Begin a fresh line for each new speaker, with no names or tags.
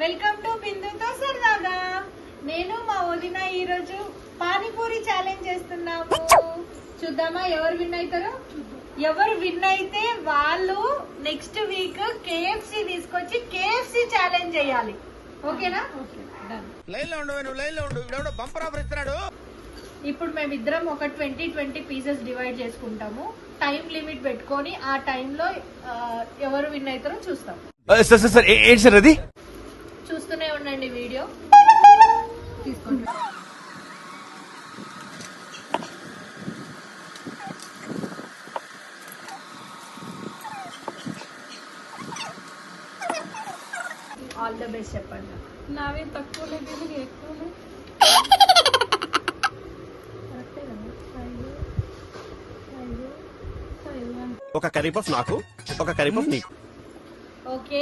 Welcome to బిందుతో సరదాగా. నేను మా వదిన ఈరోజు పానీపూరి ఛాలెంజ్ చేస్తున్నాము. చూద్దామా ఎవరు విన్ అవుతారో. ఎవరు విన్ అయితే వాళ్ళు నెక్స్ట్ వీక్ కేఎఫ్సి తీసుకొచ్చి కేఎఫ్సి ఛాలెంజ్ చేయాలి. ఓకేనా? ఇప్పుడు మేమిద్దరం ఒక 20 పీసెస్ డివైడ్ చేసుకుంటాము. టైం లిమిట్ పెట్టుకొని ఆ టైంలో ఎవరు విన్ అవుతారో చూస్తాం.
ఏంటి సార్ అది?
చూస్తూనే ఉండండి వీడియో. తీసుకోండి. ఆల్ ద బెస్ట్ చెప్పండి.
నావే తక్కువ ఎక్కువ.
ఒక కర్రీ పఫ్ నాకు, ఒక కర్రీ పఫ్ నీకు.
ఓకే.